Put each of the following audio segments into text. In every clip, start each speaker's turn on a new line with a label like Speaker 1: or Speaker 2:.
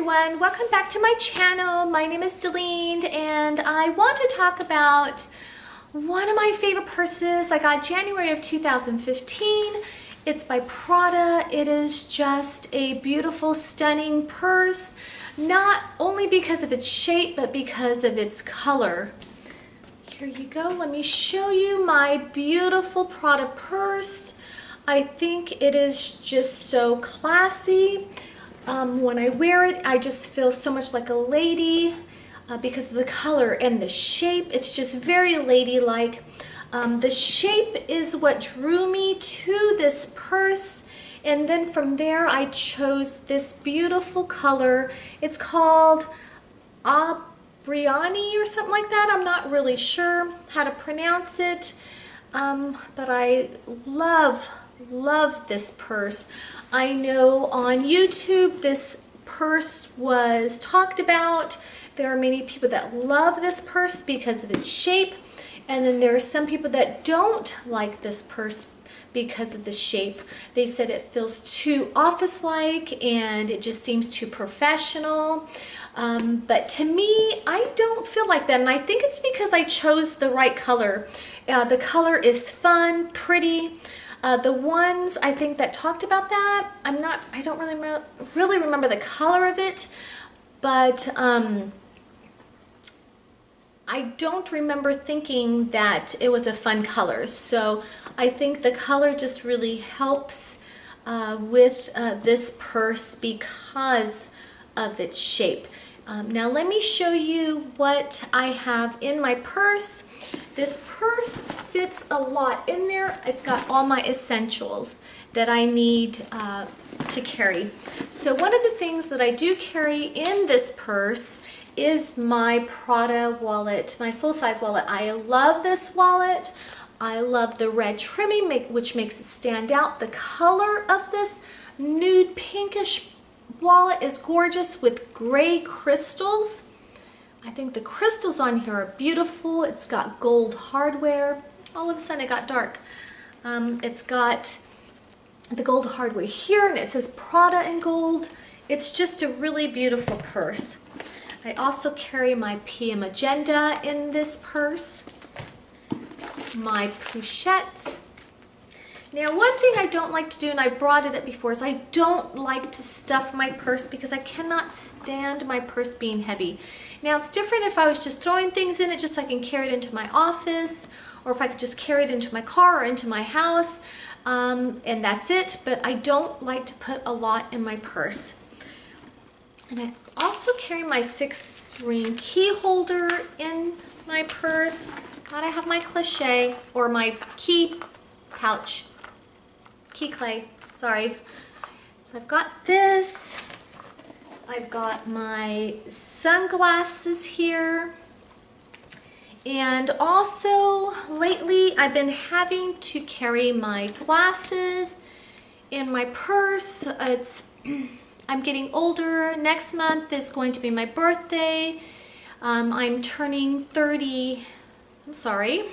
Speaker 1: everyone, welcome back to my channel. My name is Delene and I want to talk about one of my favorite purses I got January of 2015. It's by Prada. It is just a beautiful, stunning purse, not only because of its shape but because of its color. Here you go, let me show you my beautiful Prada purse. I think it is just so classy. When I wear it, I just feel so much like a lady because of the color and the shape. It's just very ladylike. The shape is what drew me to this purse, and then from there I chose this beautiful color. It's called Briani or something like that. I'm not really sure how to pronounce it, but I love this purse. I know on YouTube this purse was talked about. There are many people that love this purse because of its shape, and then there are some people that don't like this purse because of the shape. They said it feels too office-like and it just seems too professional. But to me, I don't feel like that, and I think it's because I chose the right color. The color is fun, pretty. The ones I think that talked about that, I don't really remember the color of it, but I don't remember thinking that it was a fun color. So I think the color just really helps with this purse because of its shape. Now let me show you what I have in my purse. This purse fits a lot in there. It's got all my essentials that I need to carry. So one of the things that I do carry in this purse is my Prada wallet, my full-size wallet. I love this wallet. I love the red trimming, which makes it stand out. The color of this nude pinkish wallet is gorgeous with gray crystals. I think the crystals on here are beautiful. It's got gold hardware. All of a sudden it got dark. It's got the gold hardware here, and it says Prada in gold. It's just a really beautiful purse. I also carry my PM agenda in this purse, my pochette. Now, one thing I don't like to do, and I brought it up before, is I don't like to stuff my purse because I cannot stand my purse being heavy. Now, it's different if I was just throwing things in it just so I can carry it into my office, or if I could just carry it into my car or into my house, and that's it. But I don't like to put a lot in my purse. And I also carry my 6-ring key holder in my purse. Gotta have my cliche, or my key pouch. Key clay, sorry. So I've got this. I've got my sunglasses here. And also, lately, I've been having to carry my glasses in my purse. I'm getting older. Next month is going to be my birthday. I'm turning 30. I'm sorry.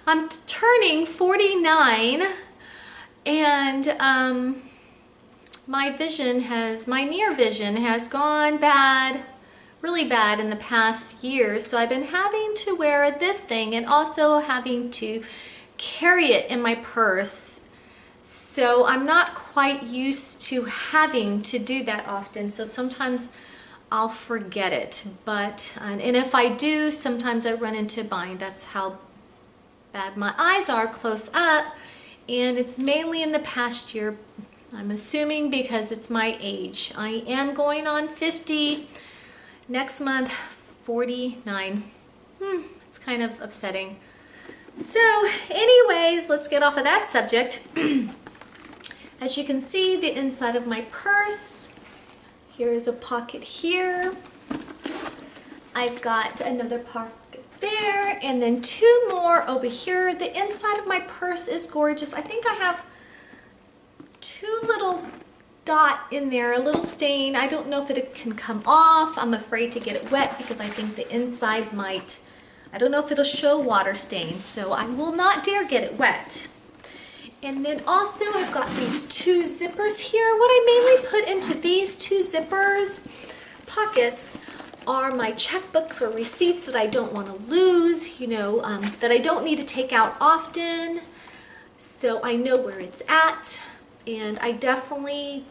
Speaker 1: I'm turning 49, and my near vision has gone bad, really bad in the past years. So I've been having to wear this thing and also having to carry it in my purse. So I'm not quite used to having to do that often. So sometimes I'll forget it. And if I do, sometimes I run into a bind. That's how bad my eyes are close up. And it's mainly in the past year, I'm assuming, because it's my age. I am going on 50. Next month, 49. It's kind of upsetting. So anyways, let's get off of that subject. As you can see, the inside of my purse, here is a pocket here. I've got another pocket there, and then 2 more over here. The inside of my purse is gorgeous. I think I have 2 little dot in there, a little stain. I don't know if it can come off. I'm afraid to get it wet because I think the inside might, I don't know if it'll show water stains, so I will not dare get it wet. And then also I've got these 2 zippers here. What I mainly put into these 2 zippers, pockets are my checkbooks or receipts that I don't want to lose, that I don't need to take out often. So I know where it's at, and I definitely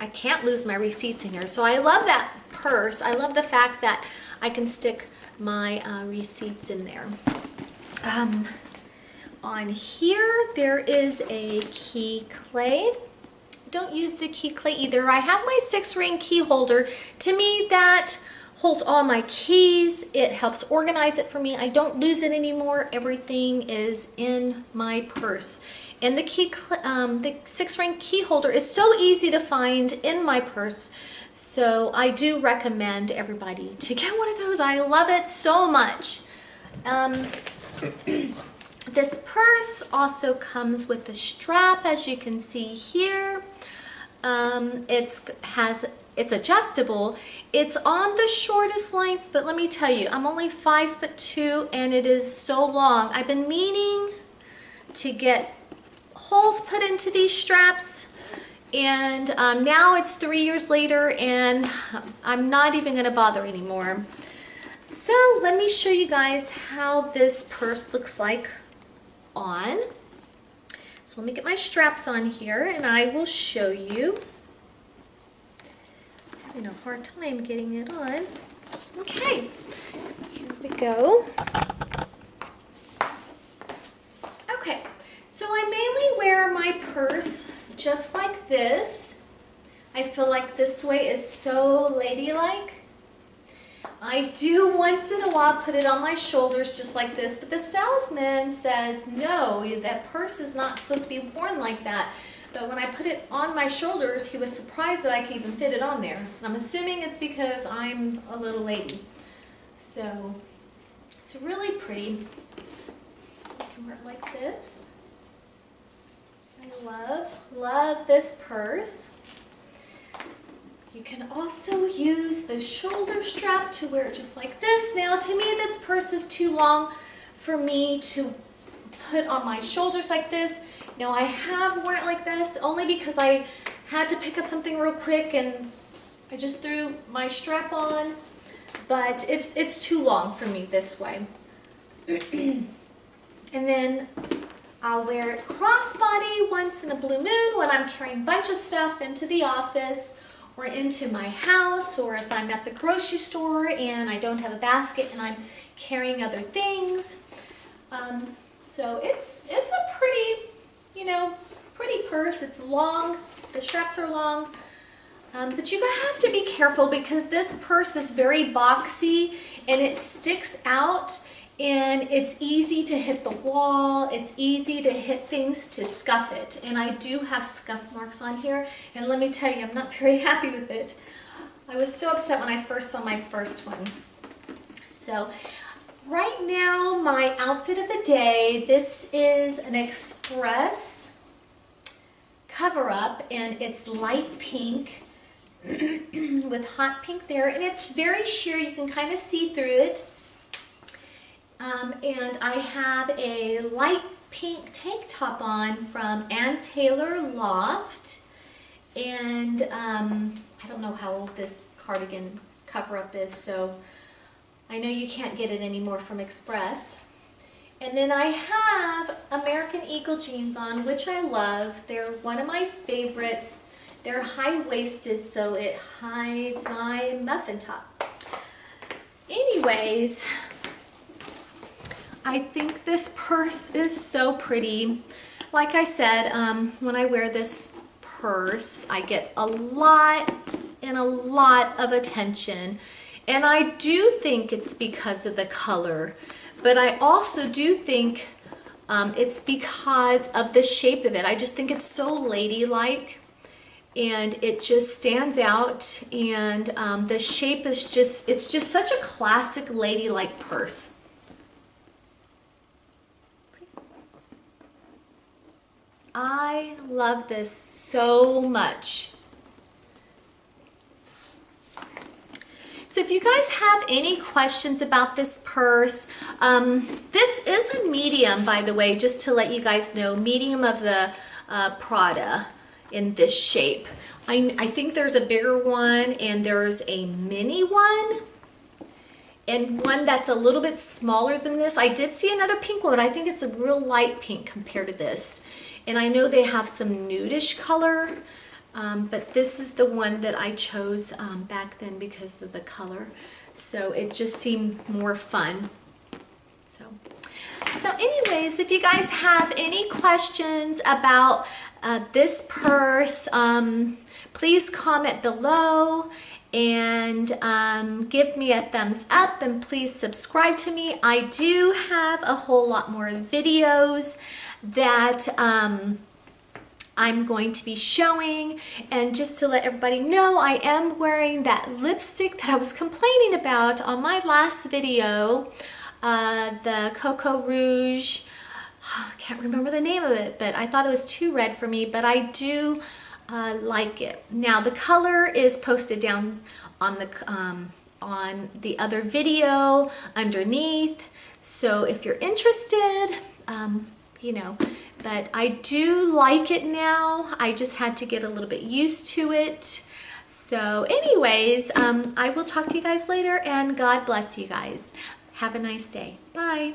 Speaker 1: I can't lose my receipts in here. So I love that purse. I love the fact that I can stick my receipts in there. On here, there is a key clay. Don't use the key clay either. I have my 6-ring key holder. To me, that holds all my keys. It helps organize it for me. I don't lose it anymore. Everything is in my purse. And the 6-ring key holder is so easy to find in my purse. So I do recommend everybody to get one of those. I love it so much. This purse also comes with a strap, as you can see here. It's adjustable. It's on the shortest length, but let me tell you, I'm only 5'2", and it is so long. I've been meaning to get holes put into these straps, and now it's 3 years later, and I'm not even going to bother anymore. So let me show you guys how this purse looks like on. So let me get my straps on here, and I will show you. I'm having a hard time getting it on. Okay, here we go. Okay, so I mainly wear my purse just like this. I feel like this way is so ladylike. I do once in a while put it on my shoulders just like this, but the salesman says no, that purse is not supposed to be worn like that. But when I put it on my shoulders, he was surprised that I could even fit it on there. I'm assuming it's because I'm a little lady. So it's really pretty. You can wear it like this. I love this purse. You can also use the shoulder strap to wear it just like this. Now, to me, this purse is too long for me to put on my shoulders like this. Now, I have worn it like this only because I had to pick up something real quick and I just threw my strap on, but it's too long for me this way. And then I'll wear it crossbody once in a blue moon when I'm carrying a bunch of stuff into the office or into my house, or if I'm at the grocery store and I don't have a basket and I'm carrying other things. So it's a pretty, pretty purse. It's long, the straps are long, but you have to be careful because this purse is very boxy and it sticks out, and it's easy to hit the wall, it's easy to hit things to scuff it. And I do have scuff marks on here, and let me tell you, I'm not very happy with it. I was so upset when I first saw my first one. So right now, my outfit of the day, this is an Express cover-up, and it's light pink with hot pink there, and it's very sheer, you can kind of see through it. And I have a light pink tank top on from Ann Taylor Loft, and I don't know how old this cardigan cover-up is, so I know you can't get it anymore from Express. And then I have American Eagle jeans on, which I love. They're one of my favorites. They're high-waisted, so it hides my muffin top. Anyways, I think this purse is so pretty. Like I said, when I wear this purse, I get a lot of attention. And I do think it's because of the color, but I also do think it's because of the shape of it. I just think it's so ladylike, and it just stands out, and the shape is it's just such a classic ladylike purse. I love this so much. So if you guys have any questions about this purse, this is a medium, by the way, just to let you guys know, medium of the Prada in this shape. I think there's a bigger one and there's a mini one and one that's a little bit smaller than this. I did see another pink one, but I think it's a real light pink compared to this. And I know they have some nudish color, but this is the one that I chose back then because of the color. So it just seemed more fun. So anyways, if you guys have any questions about this purse, please comment below and give me a thumbs up, and please subscribe to me. I do have a whole lot more videos that I'm going to be showing. And just to let everybody know, I am wearing that lipstick that I was complaining about on my last video, the Cocoa Rouge. I can't remember the name of it, but I thought it was too red for me, but I do like it. Now the color is posted down on the other video underneath, so if you're interested, you know, but I do like it now. I just had to get a little bit used to it. So anyways, I will talk to you guys later, and God bless you guys. Have a nice day. Bye.